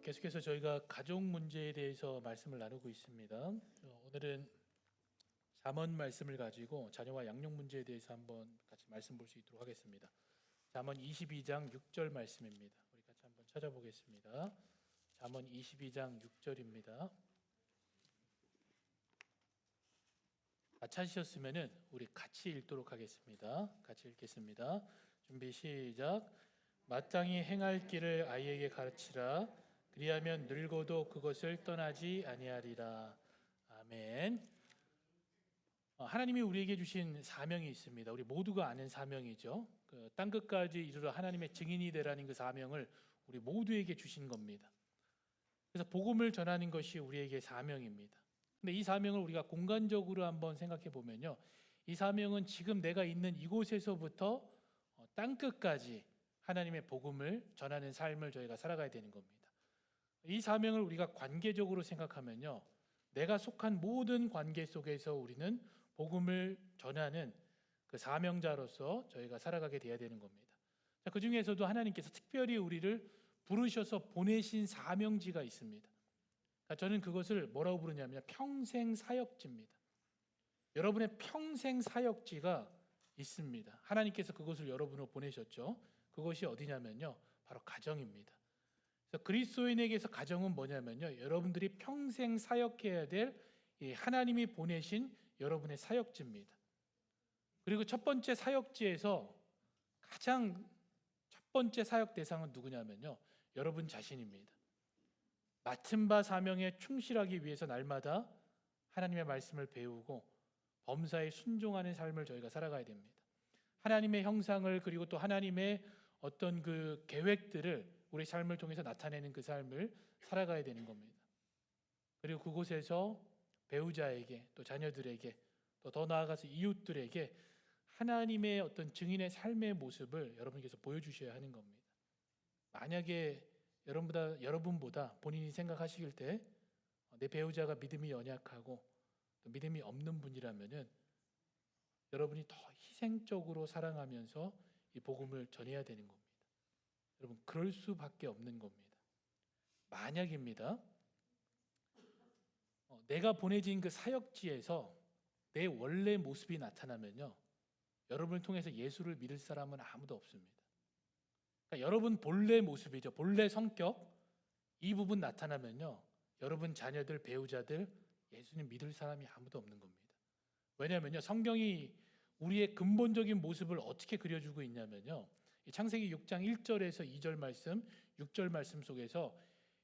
계속해서 저희가 가족 문제에 대해서 말씀을 나누고 있습니다. 오늘은 잠언 말씀을 가지고 자녀와 양육 문제에 대해서 한번 같이 말씀 볼 수 있도록 하겠습니다. 잠언 22장 6절 말씀입니다. 우리 같이 한번 찾아보겠습니다. 잠언 22장 6절입니다. 다 찾으셨으면은 우리 같이 읽도록 하겠습니다. 같이 읽겠습니다. 준비 시작. 마땅히 행할 길을 아이에게 가르치라. 그리하면 늙어도 그것을 떠나지 아니하리라. 아멘. 하나님이 우리에게 주신 사명이 있습니다. 우리 모두가 아는 사명이죠. 땅 끝까지 이르러 하나님의 증인이 되라는 그 사명을 우리 모두에게 주신 겁니다. 그래서 복음을 전하는 것이 우리에게 사명입니다. 근데 이 사명을 우리가 공간적으로 한번 생각해 보면요, 이 사명은 지금 내가 있는 이곳에서부터 땅 끝까지 하나님의 복음을 전하는 삶을 저희가 살아가야 되는 겁니다. 이 사명을 우리가 관계적으로 생각하면요, 내가 속한 모든 관계 속에서 우리는 복음을 전하는 그 사명자로서 저희가 살아가게 돼야 되는 겁니다. 자, 그 중에서도 하나님께서 특별히 우리를 부르셔서 보내신 사명지가 있습니다. 저는 그것을 뭐라고 부르냐면 평생 사역지입니다. 여러분의 평생 사역지가 있습니다. 하나님께서 그것을 여러분으로 보내셨죠. 그것이 어디냐면요, 바로 가정입니다. 그래서 그리스도인에게서 가정은 뭐냐면요, 여러분들이 평생 사역해야 될 하나님이 보내신 여러분의 사역지입니다. 그리고 첫 번째 사역지에서 가장 첫 번째 사역 대상은 누구냐면요, 여러분 자신입니다. 맡은 바 사명에 충실하기 위해서 날마다 하나님의 말씀을 배우고 범사에 순종하는 삶을 저희가 살아가야 됩니다. 하나님의 형상을, 그리고 또 하나님의 어떤 그 계획들을 우리 삶을 통해서 나타내는 그 삶을 살아가야 되는 겁니다. 그리고 그곳에서 배우자에게, 또 자녀들에게, 또 더 나아가서 이웃들에게 하나님의 어떤 증인의 삶의 모습을 여러분께서 보여주셔야 하는 겁니다. 만약에 여러분보다 본인이 생각하시길 때 내 배우자가 믿음이 연약하고 또 믿음이 없는 분이라면은 여러분이 더 희생적으로 사랑하면서 이 복음을 전해야 되는 겁니다. 여러분, 그럴 수밖에 없는 겁니다. 만약입니다, 내가 보내진 그 사역지에서 내 원래 모습이 나타나면요, 여러분을 통해서 예수를 믿을 사람은 아무도 없습니다. 그러니까 여러분 본래 모습이죠, 본래 성격, 이 부분 나타나면요, 여러분 자녀들, 배우자들, 예수님 믿을 사람이 아무도 없는 겁니다. 왜냐하면요, 성경이 우리의 근본적인 모습을 어떻게 그려주고 있냐면요, 창세기 6장 1절에서 2절 말씀, 6절 말씀 속에서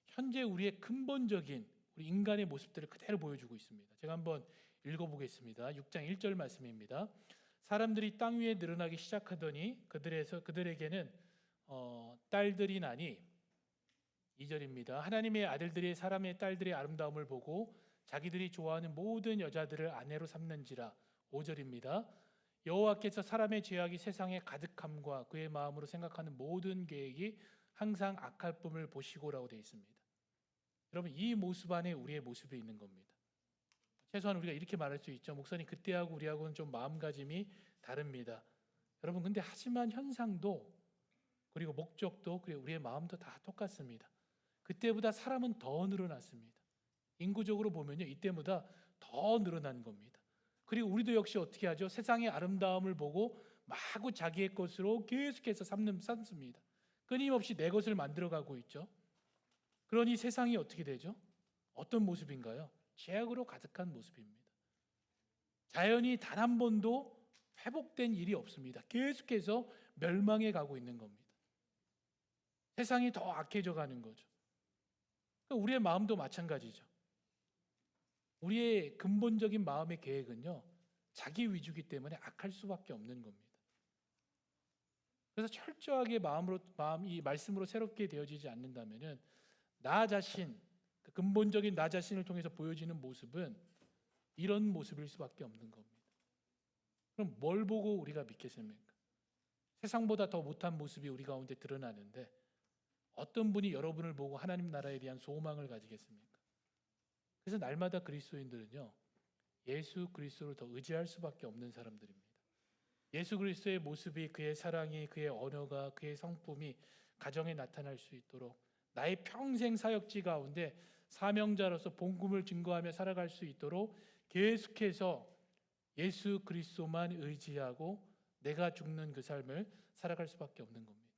현재 우리의 근본적인 우리 인간의 모습들을 그대로 보여주고 있습니다. 제가 한번 읽어보겠습니다. 6장 1절 말씀입니다. 사람들이 땅 위에 늘어나기 시작하더니 그들에게는 딸들이 나니, 2절입니다. 하나님의 아들들이 사람의 딸들의 아름다움을 보고 자기들이 좋아하는 모든 여자들을 아내로 삼는지라. 5절입니다. 여호와께서 사람의 죄악이 세상에 가득함과 그의 마음으로 생각하는 모든 계획이 항상 악할 뿐을 보시고라고 되어 있습니다. 여러분, 이 모습 안에 우리의 모습이 있는 겁니다. 최소한 우리가 이렇게 말할 수 있죠. 목사님, 그때하고 우리하고는 좀 마음가짐이 다릅니다. 여러분, 근데 하지만 현상도, 그리고 목적도, 그리고 우리의 마음도 다 똑같습니다. 그때보다 사람은 더 늘어났습니다. 인구적으로 보면요, 이때보다 더 늘어난 겁니다. 그리고 우리도 역시 어떻게 하죠? 세상의 아름다움을 보고 마구 자기의 것으로 계속해서 삼습니다. 끊임없이 내 것을 만들어가고 있죠. 그러니 세상이 어떻게 되죠? 어떤 모습인가요? 죄악으로 가득한 모습입니다. 자연이 단 한 번도 회복된 일이 없습니다. 계속해서 멸망해 가고 있는 겁니다. 세상이 더 악해져 가는 거죠. 우리의 마음도 마찬가지죠. 우리의 근본적인 마음의 계획은요, 자기 위주기 때문에 악할 수밖에 없는 겁니다. 그래서 철저하게 이 말씀으로 새롭게 되어지지 않는다면은 나 자신, 그 근본적인 나 자신을 통해서 보여지는 모습은 이런 모습일 수밖에 없는 겁니다. 그럼 뭘 보고 우리가 믿겠습니까? 세상보다 더 못한 모습이 우리 가운데 드러나는데 어떤 분이 여러분을 보고 하나님 나라에 대한 소망을 가지겠습니까? 그래서 날마다 그리스도인들은요, 예수 그리스도를 더 의지할 수밖에 없는 사람들입니다. 예수 그리스도의 모습이, 그의 사랑이, 그의 언어가, 그의 성품이 가정에 나타날 수 있도록 나의 평생 사역지 가운데 사명자로서 복음을 증거하며 살아갈 수 있도록 계속해서 예수 그리스도만 의지하고 내가 죽는 그 삶을 살아갈 수밖에 없는 겁니다.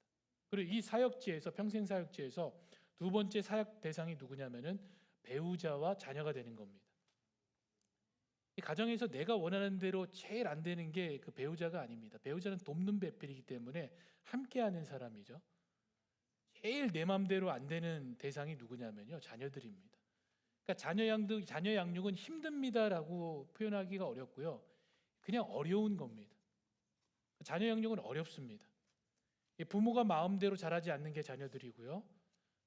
그리고 이 사역지에서, 평생 사역지에서 두 번째 사역 대상이 누구냐면은 배우자와 자녀가 되는 겁니다. 이 가정에서 내가 원하는 대로 제일 안 되는 게 그 배우자가 아닙니다. 배우자는 돕는 배필이기 때문에 함께하는 사람이죠. 제일 내 맘대로 안 되는 대상이 누구냐면요, 자녀들입니다. 그러니까 자녀 양육은 힘듭니다라고 표현하기가 어렵고요, 그냥 어려운 겁니다. 자녀 양육은 어렵습니다. 부모가 마음대로 자라지 않는 게 자녀들이고요,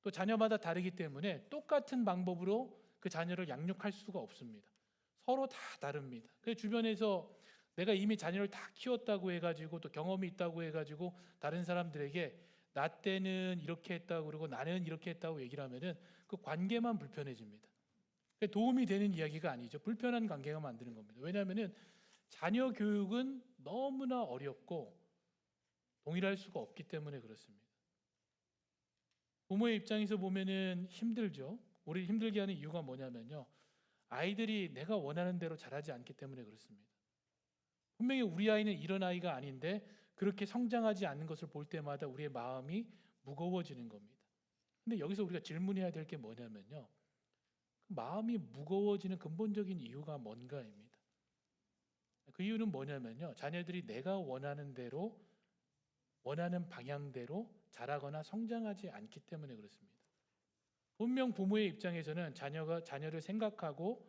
또 자녀마다 다르기 때문에 똑같은 방법으로 그 자녀를 양육할 수가 없습니다. 서로 다 다릅니다. 그래서 주변에서 내가 이미 자녀를 다 키웠다고 해가지고 또 경험이 있다고 해가지고 다른 사람들에게 나 때는 이렇게 했다고 그러고 나는 이렇게 했다고 얘기를 하면은 그 관계만 불편해집니다. 도움이 되는 이야기가 아니죠. 불편한 관계가 만드는 겁니다. 왜냐하면은 자녀 교육은 너무나 어렵고 동일할 수가 없기 때문에 그렇습니다. 부모의 입장에서 보면은 힘들죠. 우리 힘들게 하는 이유가 뭐냐면요, 아이들이 내가 원하는 대로 자라지 않기 때문에 그렇습니다. 분명히 우리 아이는 이런 아이가 아닌데 그렇게 성장하지 않는 것을 볼 때마다 우리의 마음이 무거워지는 겁니다. 근데 여기서 우리가 질문해야 될 게 뭐냐면요, 마음이 무거워지는 근본적인 이유가 뭔가입니다. 그 이유는 뭐냐면요, 자녀들이 내가 원하는 대로, 원하는 방향대로 자라거나 성장하지 않기 때문에 그렇습니다. 분명 부모의 입장에서는 자녀를 생각하고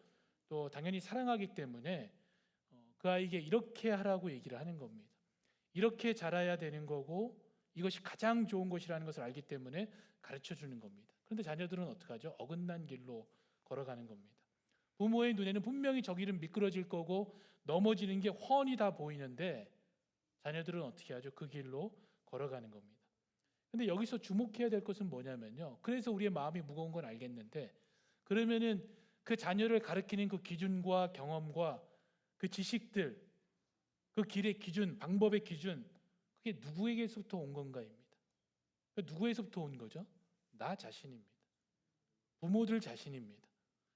또 당연히 사랑하기 때문에 그 아이에게 이렇게 하라고 얘기를 하는 겁니다. 이렇게 자라야 되는 거고 이것이 가장 좋은 것이라는 것을 알기 때문에 가르쳐 주는 겁니다. 그런데 자녀들은 어떡하죠? 어긋난 길로 걸어가는 겁니다. 부모의 눈에는 분명히 저 길은 미끄러질 거고 넘어지는 게 훤히 다 보이는데 자녀들은 어떻게 하죠? 그 길로 걸어가는 겁니다. 근데 여기서 주목해야 될 것은 뭐냐면요, 그래서 우리의 마음이 무거운 건 알겠는데 그러면은 그 자녀를 가르치는 그 기준과 경험과 그 지식들, 그 길의 기준, 방법의 기준, 그게 누구에게서부터 온 건가입니다. 누구에서부터 온 거죠? 나 자신입니다. 부모들 자신입니다.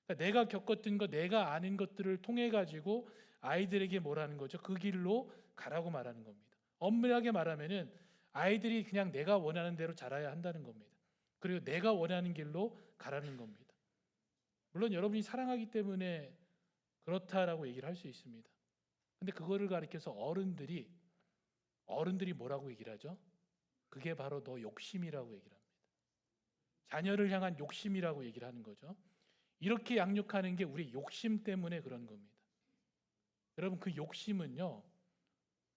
그러니까 내가 겪었던 것, 내가 아는 것들을 통해 가지고 아이들에게 뭐라는 거죠? 그 길로 가라고 말하는 겁니다. 엄밀하게 말하면은 아이들이 그냥 내가 원하는 대로 자라야 한다는 겁니다. 그리고 내가 원하는 길로 가라는 겁니다. 물론 여러분이 사랑하기 때문에 그렇다라고 얘기를 할 수 있습니다. 근데 그거를 가리켜서 어른들이 뭐라고 얘기를 하죠? 그게 바로 너 욕심이라고 얘기를 합니다. 자녀를 향한 욕심이라고 얘기를 하는 거죠. 이렇게 양육하는 게 우리 욕심 때문에 그런 겁니다. 여러분, 그 욕심은요,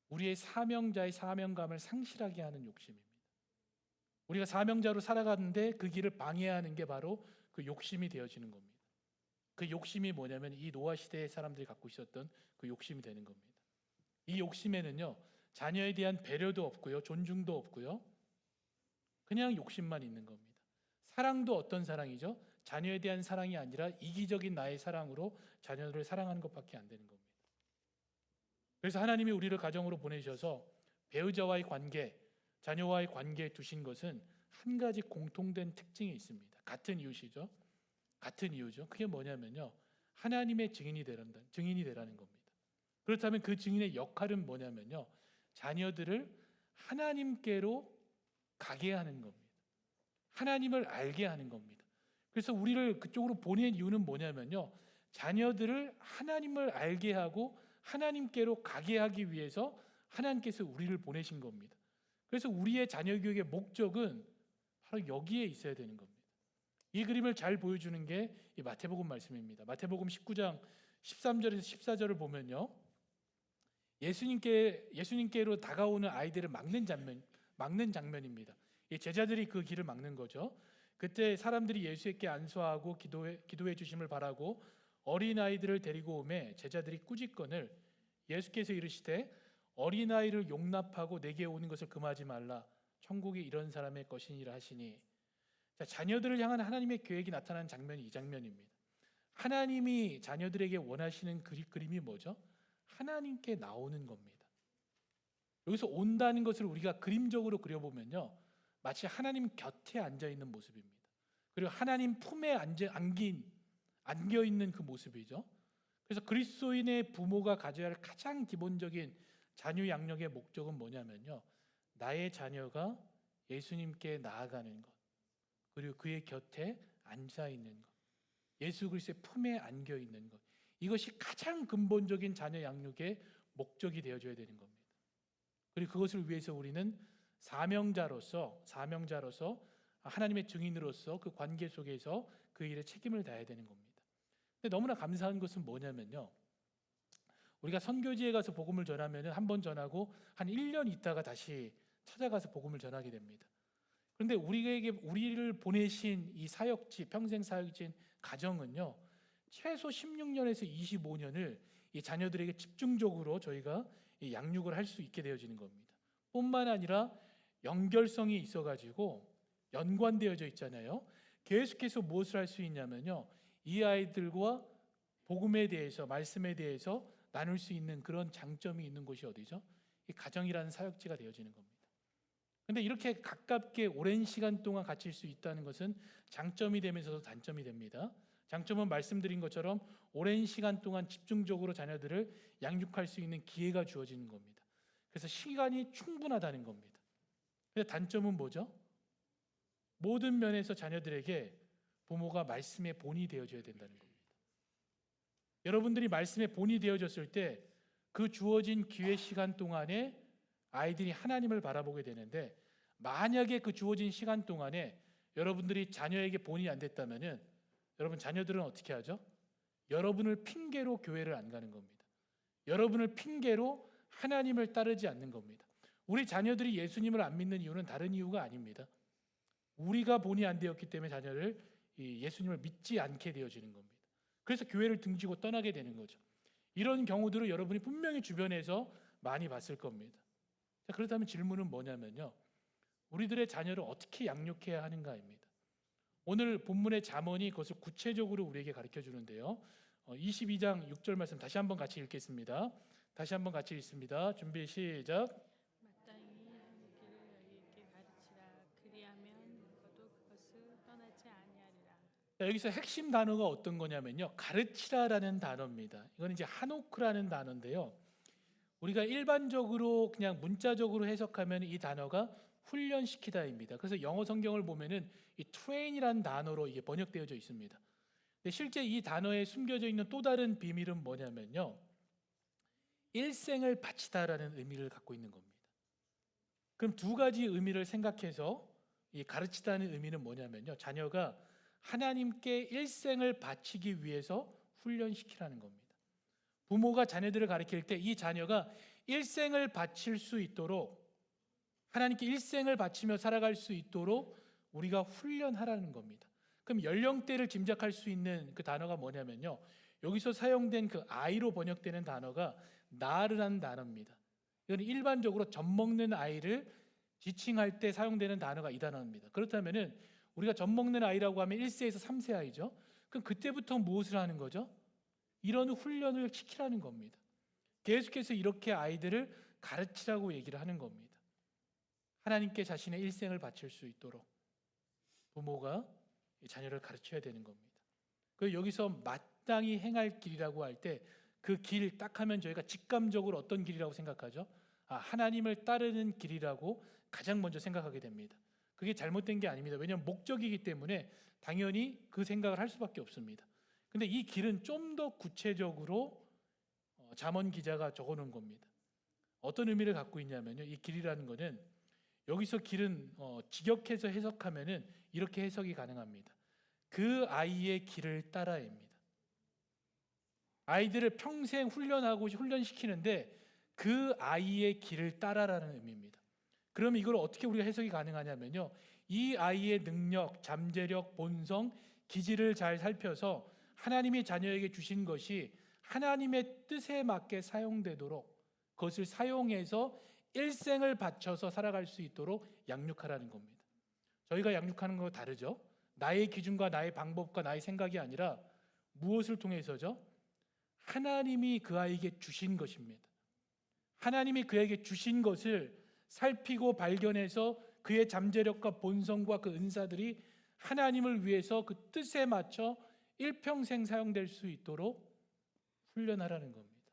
우리의 사명자의 사명감을 상실하게 하는 욕심입니다. 우리가 사명자로 살아가는데 그 길을 방해하는 게 바로 그 욕심이 되어지는 겁니다. 그 욕심이 뭐냐면 이 노아 시대의 사람들이 갖고 있었던 그 욕심이 되는 겁니다. 이 욕심에는요, 자녀에 대한 배려도 없고요, 존중도 없고요, 그냥 욕심만 있는 겁니다. 사랑도 어떤 사랑이죠? 자녀에 대한 사랑이 아니라 이기적인 나의 사랑으로 자녀를 사랑하는 것밖에 안 되는 겁니다. 그래서 하나님이 우리를 가정으로 보내셔서 배우자와의 관계, 자녀와의 관계에 두신 것은 한 가지 공통된 특징이 있습니다. 같은 이유시죠. 같은 이유죠. 그게 뭐냐면요, 하나님의 증인이 되라는 겁니다. 그렇다면 그 증인의 역할은 뭐냐면요, 자녀들을 하나님께로 가게 하는 겁니다. 하나님을 알게 하는 겁니다. 그래서 우리를 그쪽으로 보낸 이유는 뭐냐면요, 자녀들을 하나님을 알게 하고 하나님께로 가게 하기 위해서 하나님께서 우리를 보내신 겁니다. 그래서 우리의 자녀 교육의 목적은 바로 여기에 있어야 되는 겁니다. 이 그림을 잘 보여주는 게 이 마태복음 말씀입니다. 마태복음 19장 13절에서 14절을 보면요, 예수님께로 다가오는 아이들을 막는 장면입니다. 이 제자들이 그 길을 막는 거죠. 그때 사람들이 예수께 안수하고 기도해 주심을 바라고 어린 아이들을 데리고 오매 제자들이 꾸짖건을 예수께서 이르시되 어린아이를 용납하고 내게 오는 것을 금하지 말라. 천국이 이런 사람의 것이니라 하시니. 자, 자녀들을 향한 하나님의 계획이 나타난 장면이 이 장면입니다. 하나님이 자녀들에게 원하시는 그림이 뭐죠? 하나님께 나오는 겁니다. 여기서 온다는 것을 우리가 그림적으로 그려보면요, 마치 하나님 곁에 앉아 있는 모습입니다. 그리고 하나님 품에 안겨 있는 그 모습이죠. 그래서 그리스도인의 부모가 가져야 할 가장 기본적인 자녀 양육의 목적은 뭐냐면요, 나의 자녀가 예수님께 나아가는 것, 그리고 그의 곁에 앉아 있는 것, 예수 그리스도의 품에 안겨 있는 것, 이것이 가장 근본적인 자녀 양육의 목적이 되어줘야 되는 겁니다. 그리고 그것을 위해서 우리는 사명자로서 하나님의 증인으로서 그 관계 속에서 그 일에 책임을 다해야 되는 겁니다. 근데 너무나 감사한 것은 뭐냐면요, 우리가 선교지에 가서 복음을 전하면 한 번 전하고 한 1년 있다가 다시 찾아가서 복음을 전하게 됩니다. 그런데 우리를 보내신 이 사역지, 평생 사역지인 가정은요, 최소 16년에서 25년을 이 자녀들에게 집중적으로 저희가 이 양육을 할 수 있게 되어지는 겁니다. 뿐만 아니라 연결성이 있어가지고 연관되어져 있잖아요. 계속해서 무엇을 할 수 있냐면요, 이 아이들과 복음에 대해서, 말씀에 대해서 나눌 수 있는 그런 장점이 있는 곳이 어디죠? 이 가정이라는 사역지가 되어지는 겁니다. 근데 이렇게 가깝게 오랜 시간 동안 갇힐 수 있다는 것은 장점이 되면서도 단점이 됩니다. 장점은 말씀드린 것처럼 오랜 시간 동안 집중적으로 자녀들을 양육할 수 있는 기회가 주어지는 겁니다. 그래서 시간이 충분하다는 겁니다. 근데 단점은 뭐죠? 모든 면에서 자녀들에게 부모가 말씀의 본이 되어줘야 된다는 겁니다. 여러분들이 말씀의 본이 되어졌을 때 그 주어진 기회 시간 동안에 아이들이 하나님을 바라보게 되는데, 만약에 그 주어진 시간 동안에 여러분들이 자녀에게 본이 안 됐다면은 여러분 자녀들은 어떻게 하죠? 여러분을 핑계로 교회를 안 가는 겁니다. 여러분을 핑계로 하나님을 따르지 않는 겁니다. 우리 자녀들이 예수님을 안 믿는 이유는 다른 이유가 아닙니다. 우리가 본이 안 되었기 때문에 자녀를 예수님을 믿지 않게 되어지는 겁니다. 그래서 교회를 등지고 떠나게 되는 거죠. 이런 경우들을 여러분이 분명히 주변에서 많이 봤을 겁니다. 자, 그렇다면 질문은 뭐냐면요, 우리들의 자녀를 어떻게 양육해야 하는가입니다. 오늘 본문의 잠언이 그것을 구체적으로 우리에게 가르쳐 주는데요, 22장 6절 말씀 다시 한번 같이 읽겠습니다. 다시 한번 같이 읽습니다. 준비 시작. 마땅히 하는 길을 너희에게 가르치라. 그리하면 너도 그것을 떠나지 아니하리라. 자, 여기서 핵심 단어가 어떤 거냐면요, 가르치라라는 단어입니다. 이건 이제 하노크라는 단어인데요, 우리가 일반적으로 그냥 문자적으로 해석하면 이 단어가 훈련시키다입니다. 그래서 영어 성경을 보면은 이 train이라는 단어로 이게 번역되어져 있습니다. 근데 실제 이 단어에 숨겨져 있는 또 다른 비밀은 뭐냐면요, 일생을 바치다라는 의미를 갖고 있는 겁니다. 그럼 두 가지 의미를 생각해서 이 가르치다는 의미는 뭐냐면요, 자녀가 하나님께 일생을 바치기 위해서 훈련시키라는 겁니다. 부모가 자녀들을 가르칠 때 이 자녀가 일생을 바칠 수 있도록, 하나님께 일생을 바치며 살아갈 수 있도록 우리가 훈련하라는 겁니다. 그럼 연령대를 짐작할 수 있는 그 단어가 뭐냐면요, 여기서 사용된 그 아이로 번역되는 단어가 나르라는 단어입니다. 이건 일반적으로 젖 먹는 아이를 지칭할 때 사용되는 단어가 이 단어입니다. 그렇다면은 우리가 젖 먹는 아이라고 하면 1세에서 3세 아이죠. 그럼 그때부터 무엇을 하는 거죠? 이런 훈련을 시키라는 겁니다. 계속해서 이렇게 아이들을 가르치라고 얘기를 하는 겁니다. 하나님께 자신의 일생을 바칠 수 있도록 부모가 자녀를 가르쳐야 되는 겁니다. 그 여기서 마땅히 행할 길이라고 할 때 그 길 딱 하면 저희가 직감적으로 어떤 길이라고 생각하죠? 하나님을 따르는 길이라고 가장 먼저 생각하게 됩니다. 그게 잘못된 게 아닙니다. 왜냐하면 목적이기 때문에 당연히 그 생각을 할 수밖에 없습니다. 근데 이 길은 좀 더 구체적으로 잠언 기자가 적어놓은 겁니다. 어떤 의미를 갖고 있냐면요, 이 길이라는 것은 여기서 길은 직역해서 해석하면은 이렇게 해석이 가능합니다. 그 아이의 길을 따라입니다. 아이들을 평생 훈련하고 훈련시키는데 그 아이의 길을 따라라는 의미입니다. 그럼 이걸 어떻게 우리가 해석이 가능하냐면요, 이 아이의 능력, 잠재력, 본성, 기질을 잘 살펴서 하나님이 자녀에게 주신 것이 하나님의 뜻에 맞게 사용되도록 그것을 사용해서 일생을 바쳐서 살아갈 수 있도록 양육하라는 겁니다. 저희가 양육하는 거 다르죠? 나의 기준과 나의 방법과 나의 생각이 아니라 무엇을 통해서죠? 하나님이 그 아이에게 주신 것입니다. 하나님이 그에게 주신 것을 살피고 발견해서 그의 잠재력과 본성과 그 은사들이 하나님을 위해서 그 뜻에 맞춰 일평생 사용될 수 있도록 훈련하라는 겁니다.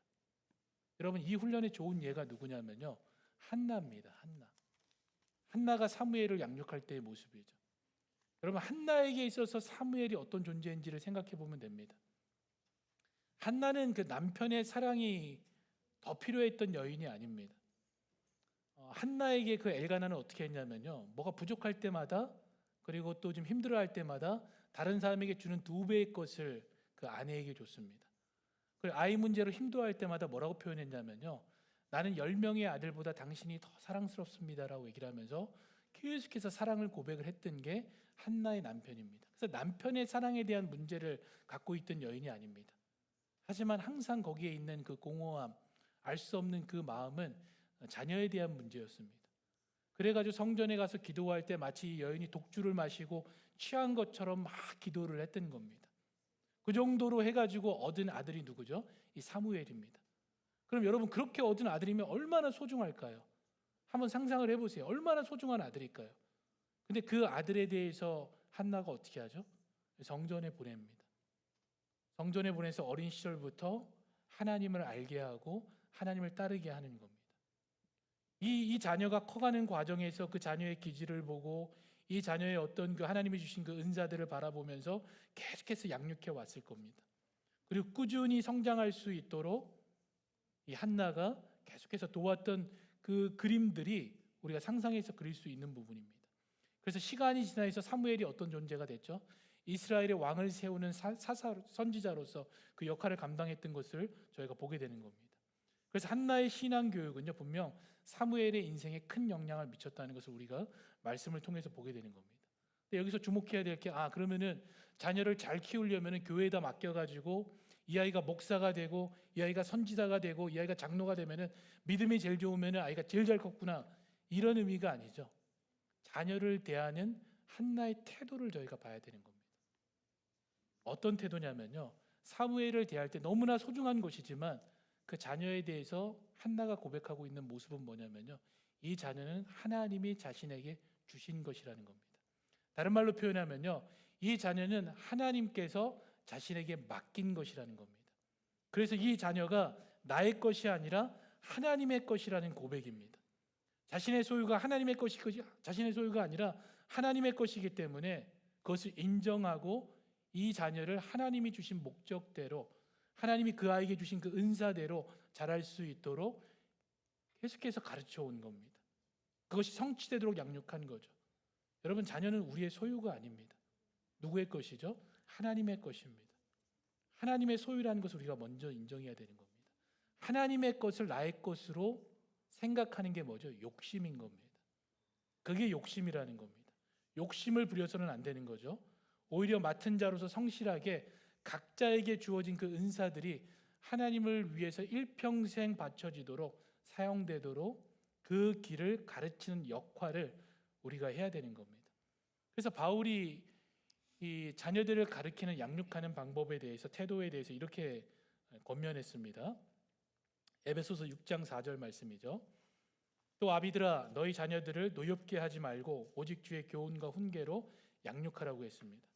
여러분, 이 훈련의 좋은 예가 누구냐면요, 한나입니다. 한나가 사무엘을 양육할 때의 모습이죠. 여러분, 한나에게 있어서 사무엘이 어떤 존재인지를 생각해 보면 됩니다. 한나는 그 남편의 사랑이 더 필요했던 여인이 아닙니다. 한나에게 그 엘가나는 어떻게 했냐면요, 뭐가 부족할 때마다, 그리고 또 좀 힘들어할 때마다 다른 사람에게 주는 2배의 것을 그 아내에게 줬습니다. 그리고 아이 문제로 힘들어할 때마다 뭐라고 표현했냐면요, 나는 10명의 아들보다 당신이 더 사랑스럽습니다라고 얘기를 하면서 계속해서 사랑을 고백을 했던 게 한나의 남편입니다. 그래서 남편의 사랑에 대한 문제를 갖고 있던 여인이 아닙니다. 하지만 항상 거기에 있는 그 공허함, 알 수 없는 그 마음은 자녀에 대한 문제였습니다. 그래가지고 성전에 가서 기도할 때 마치 이 여인이 독주를 마시고 취한 것처럼 막 기도를 했던 겁니다. 그 정도로 해가지고 얻은 아들이 누구죠? 이 사무엘입니다. 그럼 여러분, 그렇게 얻은 아들이면 얼마나 소중할까요? 한번 상상을 해보세요. 얼마나 소중한 아들일까요? 근데 그 아들에 대해서 한나가 어떻게 하죠? 성전에 보냅니다. 성전에 보내서 어린 시절부터 하나님을 알게 하고 하나님을 따르게 하는 겁니다. 이 자녀가 커가는 과정에서 그 자녀의 기질을 보고 이 자녀의 어떤 그 하나님이 주신 그 은사들을 바라보면서 계속해서 양육해 왔을 겁니다. 그리고 꾸준히 성장할 수 있도록 이 한나가 계속해서 도왔던 그 그림들이 우리가 상상해서 그릴 수 있는 부분입니다. 그래서 시간이 지나서 사무엘이 어떤 존재가 됐죠? 이스라엘의 왕을 세우는 선지자로서 그 역할을 감당했던 것을 저희가 보게 되는 겁니다. 그래서 한나의 신앙 교육은요, 분명 사무엘의 인생에 큰 영향을 미쳤다는 것을 우리가 말씀을 통해서 보게 되는 겁니다. 근데 여기서 주목해야 될 게, 그러면은 자녀를 잘 키우려면은 교회에다 맡겨가지고 이 아이가 목사가 되고 이 아이가 선지자가 되고 이 아이가 장로가 되면은 믿음이 제일 좋으면은 아이가 제일 잘 컸구나, 이런 의미가 아니죠. 자녀를 대하는 한나의 태도를 저희가 봐야 되는 겁니다. 어떤 태도냐면요, 사무엘을 대할 때 너무나 소중한 것이지만 그 자녀에 대해서 한나가 고백하고 있는 모습은 뭐냐면요, 이 자녀는 하나님이 자신에게 주신 것이라는 겁니다. 다른 말로 표현하면요, 이 자녀는 하나님께서 자신에게 맡긴 것이라는 겁니다. 그래서 이 자녀가 나의 것이 아니라 하나님의 것이라는 고백입니다. 자신의 소유가 하나님의 것이 자신의 소유가 아니라 하나님의 것이기 때문에 그것을 인정하고 이 자녀를 하나님이 주신 목적대로, 하나님이 그 아이에게 주신 그 은사대로 자랄 수 있도록 계속해서 가르쳐 온 겁니다. 그것이 성취되도록 양육한 거죠. 여러분, 자녀는 우리의 소유가 아닙니다. 누구의 것이죠? 하나님의 것입니다. 하나님의 소유라는 것을 우리가 먼저 인정해야 되는 겁니다. 하나님의 것을 나의 것으로 생각하는 게 뭐죠? 욕심인 겁니다. 그게 욕심이라는 겁니다. 욕심을 부려서는 안 되는 거죠. 오히려 맡은 자로서 성실하게 각자에게 주어진 그 은사들이 하나님을 위해서 일평생 바쳐지도록 사용되도록 그 길을 가르치는 역할을 우리가 해야 되는 겁니다. 그래서 바울이 이 자녀들을 가르치는 양육하는 방법에 대해서, 태도에 대해서 이렇게 권면했습니다. 에베소서 6장 4절 말씀이죠. 또 아비들아, 너희 자녀들을 노엽게 하지 말고 오직 주의 교훈과 훈계로 양육하라고 했습니다.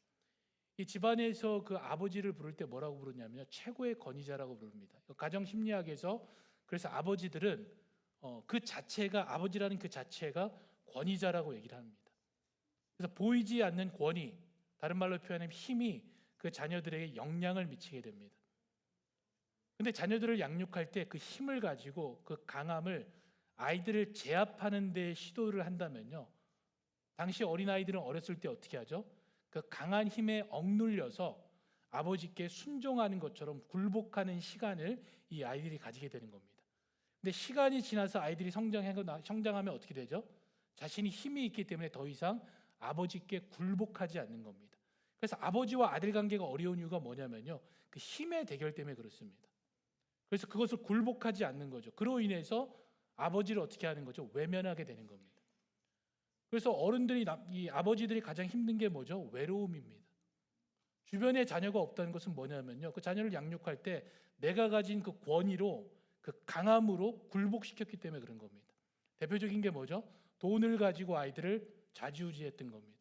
이 집안에서 그 아버지를 부를 때 뭐라고 부르냐면요, 최고의 권위자라고 부릅니다. 가정 심리학에서 그래서 아버지들은 그 자체가, 아버지라는 그 자체가 권위자라고 얘기를 합니다. 그래서 보이지 않는 권위, 다른 말로 표현하면 힘이 그 자녀들에게 영향을 미치게 됩니다. 근데 자녀들을 양육할 때 그 힘을 가지고 그 강함을 아이들을 제압하는 데 시도를 한다면요, 당시 어린아이들은 어렸을 때 어떻게 하죠? 그 강한 힘에 억눌려서 아버지께 순종하는 것처럼 굴복하는 시간을 이 아이들이 가지게 되는 겁니다. 근데 시간이 지나서 아이들이 성장하면 어떻게 되죠? 자신이 힘이 있기 때문에 더 이상 아버지께 굴복하지 않는 겁니다. 그래서 아버지와 아들 관계가 어려운 이유가 뭐냐면요, 그 힘의 대결 때문에 그렇습니다. 그래서 그것을 굴복하지 않는 거죠. 그로 인해서 아버지를 어떻게 하는 거죠? 외면하게 되는 겁니다. 그래서 어른들이, 이 아버지들이 가장 힘든 게 뭐죠? 외로움입니다. 주변에 자녀가 없다는 것은 뭐냐면요, 그 자녀를 양육할 때 내가 가진 그 권위로, 그 강함으로 굴복시켰기 때문에 그런 겁니다. 대표적인 게 뭐죠? 돈을 가지고 아이들을 좌지우지했던 겁니다.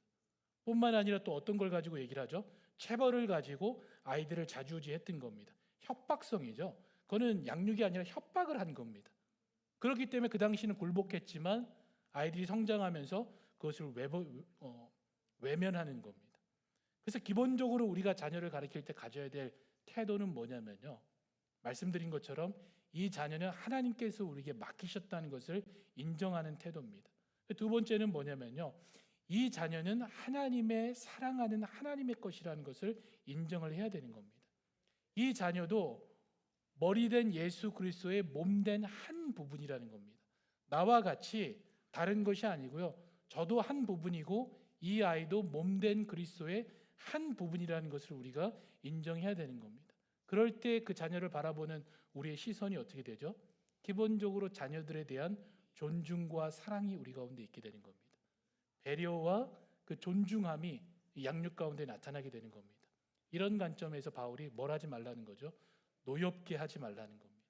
뿐만 아니라 또 어떤 걸 가지고 얘기를 하죠? 체벌을 가지고 아이들을 좌지우지했던 겁니다. 협박성이죠. 그거는 양육이 아니라 협박을 한 겁니다. 그렇기 때문에 그 당시는 굴복했지만 아이들이 성장하면서 그것을 외면하는 겁니다. 그래서 기본적으로 우리가 자녀를 가르칠 때 가져야 될 태도는 뭐냐면요, 말씀드린 것처럼 이 자녀는 하나님께서 우리에게 맡기셨다는 것을 인정하는 태도입니다. 두 번째는 뭐냐면요, 이 자녀는 하나님의 사랑하는 하나님의 것이라는 것을 인정을 해야 되는 겁니다. 이 자녀도 머리된 예수 그리스도의 몸된 한 부분이라는 겁니다. 나와 같이 다른 것이 아니고요, 저도 한 부분이고 이 아이도 몸된 그리스도의 한 부분이라는 것을 우리가 인정해야 되는 겁니다. 그럴 때 그 자녀를 바라보는 우리의 시선이 어떻게 되죠? 기본적으로 자녀들에 대한 존중과 사랑이 우리 가운데 있게 되는 겁니다. 배려와 그 존중함이 양육 가운데 나타나게 되는 겁니다. 이런 관점에서 바울이 뭘 하지 말라는 거죠? 노엽게 하지 말라는 겁니다.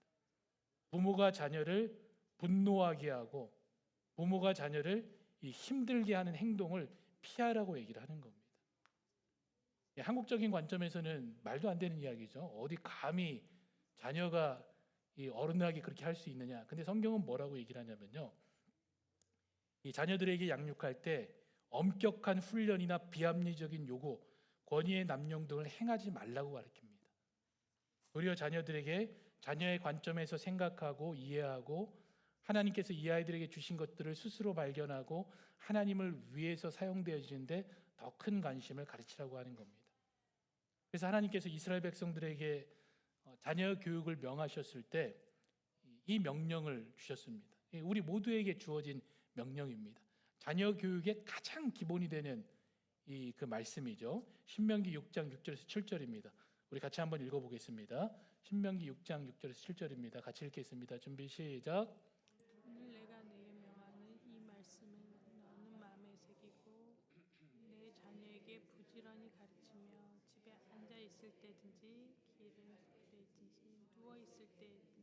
부모가 자녀를 분노하게 하고 부모가 자녀를 힘들게 하는 행동을 피하라고 얘기를 하는 겁니다. 한국적인 관점에서는 말도 안 되는 이야기죠. 어디 감히 자녀가 어른에게 그렇게 할 수 있느냐. 근데 성경은 뭐라고 얘기를 하냐면요, 이 자녀들에게 양육할 때 엄격한 훈련이나 비합리적인 요구, 권위의 남용 등을 행하지 말라고 가르칩니다. 도리어 자녀들에게 자녀의 관점에서 생각하고 이해하고 하나님께서 이 아이들에게 주신 것들을 스스로 발견하고 하나님을 위해서 사용되어지는데 더 큰 관심을 가르치라고 하는 겁니다. 그래서 하나님께서 이스라엘 백성들에게 자녀 교육을 명하셨을 때 이 명령을 주셨습니다. 우리 모두에게 주어진 명령입니다. 자녀 교육의 가장 기본이 되는 그 말씀이죠. 신명기 6장 6절에서 7절입니다. 우리 같이 한번 읽어보겠습니다. 신명기 6장 6절에서 7절입니다. 같이 읽겠습니다. 준비 시작. 오늘 내가 내게 명하는 이 말씀을 너는 마음에 새기고 내 자녀에게 부지런히 가르치며 집에 앉아 있을 때든지 길을 갈 때든지 누워 있을 때든지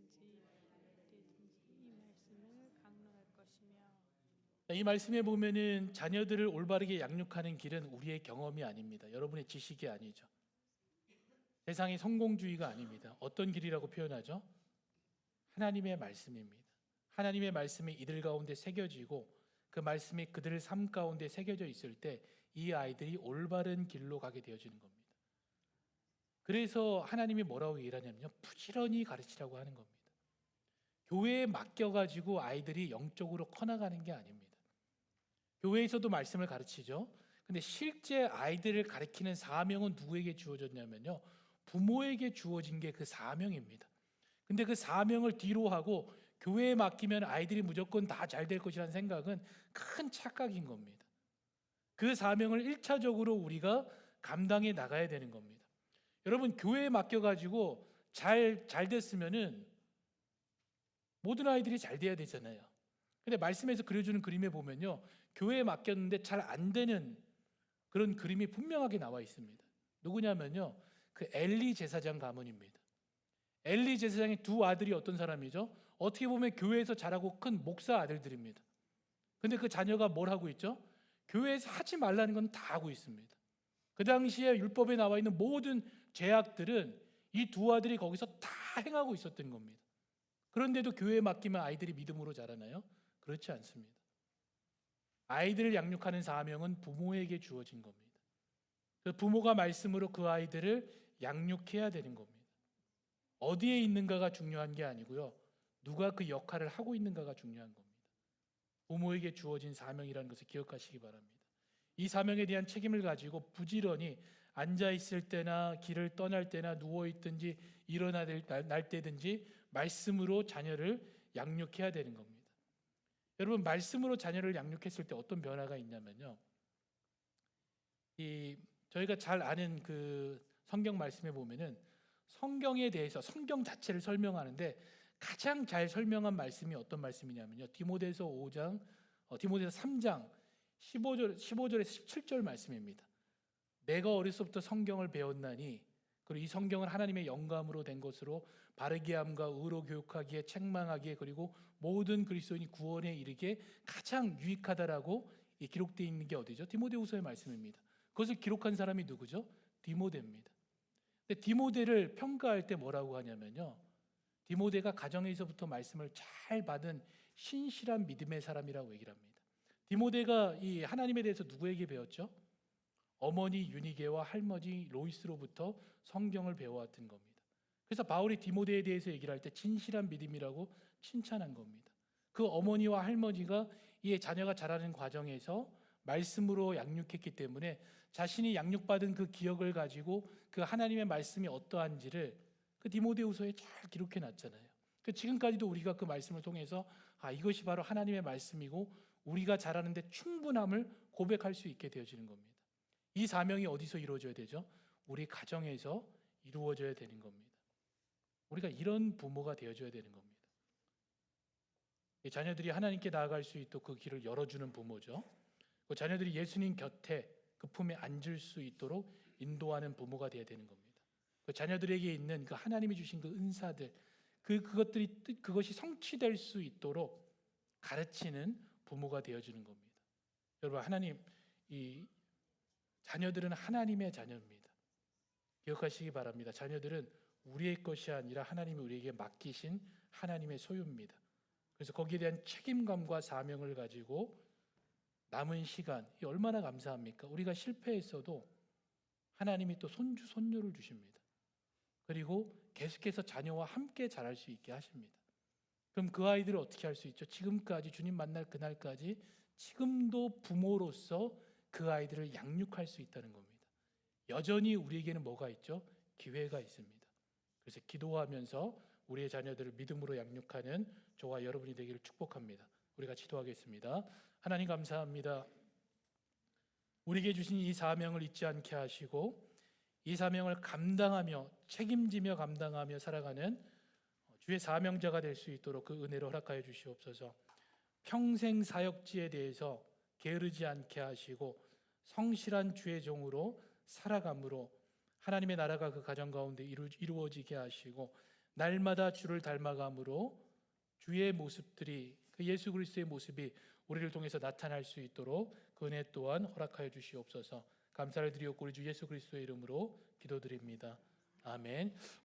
이 말씀을 강론할 것이며. 이 말씀에 보면은 자녀들을 올바르게 양육하는 길은 우리의 경험이 아닙니다. 여러분의 지식이 아니죠. 세상의 성공주의가 아닙니다. 어떤 길이라고 표현하죠? 하나님의 말씀입니다. 하나님의 말씀이 이들 가운데 새겨지고 그 말씀이 그들의 삶 가운데 새겨져 있을 때 이 아이들이 올바른 길로 가게 되어지는 겁니다. 그래서 하나님이 뭐라고 얘기하냐면요, 부지런히 가르치라고 하는 겁니다. 교회에 맡겨가지고 아이들이 영적으로 커나가는 게 아닙니다. 교회에서도 말씀을 가르치죠. 근데 실제 아이들을 가르치는 사명은 누구에게 주어졌냐면요, 부모에게 주어진 게 그 사명입니다. 근데 그 사명을 뒤로 하고 교회에 맡기면 아이들이 무조건 다 잘 될 것이라는 생각은 큰 착각인 겁니다. 그 사명을 1차적으로 우리가 감당해 나가야 되는 겁니다. 여러분, 교회에 맡겨가지고 잘 됐으면은 모든 아이들이 잘 돼야 되잖아요. 근데 말씀에서 그려주는 그림에 보면요, 교회에 맡겼는데 잘 안 되는 그런 그림이 분명하게 나와 있습니다. 누구냐면요, 그 엘리 제사장 가문입니다. 엘리 제사장의 두 아들이 어떤 사람이죠? 어떻게 보면 교회에서 자라고 큰 목사 아들들입니다. 근데 그 자녀가 뭘 하고 있죠? 교회에서 하지 말라는 건 다 하고 있습니다. 그 당시에 율법에 나와 있는 모든 죄악들은 이 두 아들이 거기서 다 행하고 있었던 겁니다. 그런데도 교회에 맡기면 아이들이 믿음으로 자라나요? 그렇지 않습니다. 아이들을 양육하는 사명은 부모에게 주어진 겁니다. 그 부모가 말씀으로 그 아이들을 양육해야 되는 겁니다. 어디에 있는가가 중요한 게 아니고요, 누가 그 역할을 하고 있는가가 중요한 겁니다. 부모에게 주어진 사명이라는 것을 기억하시기 바랍니다. 이 사명에 대한 책임을 가지고 부지런히 앉아 있을 때나 길을 떠날 때나 누워 있든지 일어날 때든지 말씀으로 자녀를 양육해야 되는 겁니다. 여러분, 말씀으로 자녀를 양육했을 때 어떤 변화가 있냐면요, 저희가 잘 아는 그 성경 말씀에 보면은 성경에 대해서 성경 자체를 설명하는데 가장 잘 설명한 말씀이 어떤 말씀이냐면요, 디모데서 3장 15절에서 17절 말씀입니다. 내가 어려서부터 성경을 배웠나니 그리고 이 성경은 하나님의 영감으로 된 것으로 바르게 함과 의로 교육하기에 책망하기에 그리고 모든 그리스도인이 구원에 이르게 가장 유익하다라고 기록되어 있는 게 어디죠? 디모데후서의 말씀입니다. 그것을 기록한 사람이 누구죠? 디모데입니다. 근데 디모데를 평가할 때 뭐라고 하냐면요, 디모데가 가정에서부터 말씀을 잘 받은 신실한 믿음의 사람이라고 얘기를 합니다. 디모데가 이 하나님에 대해서 누구에게 배웠죠? 어머니 유니게와 할머니 로이스로부터 성경을 배워왔던 겁니다. 그래서 바울이 디모데에 대해서 얘기를 할 때 진실한 믿음이라고 칭찬한 겁니다. 그 어머니와 할머니가 이 자녀가 자라는 과정에서 말씀으로 양육했기 때문에 자신이 양육받은 그 기억을 가지고 그 하나님의 말씀이 어떠한지를 그 디모데후서에 잘 기록해 놨잖아요. 그 지금까지도 우리가 그 말씀을 통해서 이것이 바로 하나님의 말씀이고 우리가 자라는데 충분함을 고백할 수 있게 되어지는 겁니다. 이 사명이 어디서 이루어져야 되죠? 우리 가정에서 이루어져야 되는 겁니다. 우리가 이런 부모가 되어줘야 되는 겁니다. 이 자녀들이 하나님께 나아갈 수 있도록 그 길을 열어주는 부모죠. 그 자녀들이 예수님 곁에 그 품에 앉을 수 있도록 인도하는 부모가 되어야 되는 겁니다. 그 자녀들에게 있는 그 하나님이 주신 그 은사들, 그것이 성취될 수 있도록 가르치는 부모가 되어주는 겁니다. 여러분, 하나님, 이 자녀들은 하나님의 자녀입니다. 기억하시기 바랍니다. 자녀들은 우리의 것이 아니라 하나님이 우리에게 맡기신 하나님의 소유입니다. 그래서 거기에 대한 책임감과 사명을 가지고 남은 시간, 얼마나 감사합니까? 우리가 실패했어도 하나님이 또 손주, 손녀를 주십니다. 그리고 계속해서 자녀와 함께 자랄 수 있게 하십니다. 그럼 그 아이들을 어떻게 할 수 있죠? 지금까지 주님 만날 그날까지 지금도 부모로서 그 아이들을 양육할 수 있다는 겁니다. 여전히 우리에게는 뭐가 있죠? 기회가 있습니다. 그래서 기도하면서 우리의 자녀들을 믿음으로 양육하는 저와 여러분이 되기를 축복합니다. 우리가 기도하겠습니다. 하나님 감사합니다. 우리에게 주신 이 사명을 잊지 않게 하시고 이 사명을 감당하며 책임지며 감당하며 살아가는 주의 사명자가 될 수 있도록 그 은혜를 허락하여 주시옵소서. 평생 사역지에 대해서 게으르지 않게 하시고 성실한 주의 종으로 살아감으로 하나님의 나라가 그 가정 가운데 이루어지게 하시고 날마다 주를 닮아감으로 주의 모습들이 그 예수 그리스도의 모습이 우리를 통해서 나타날 수 있도록 그 은혜 또한 허락하여 주시옵소서. 감사를 드리옵고 우리 주 예수 그리스도의 이름으로 기도드립니다. 아멘.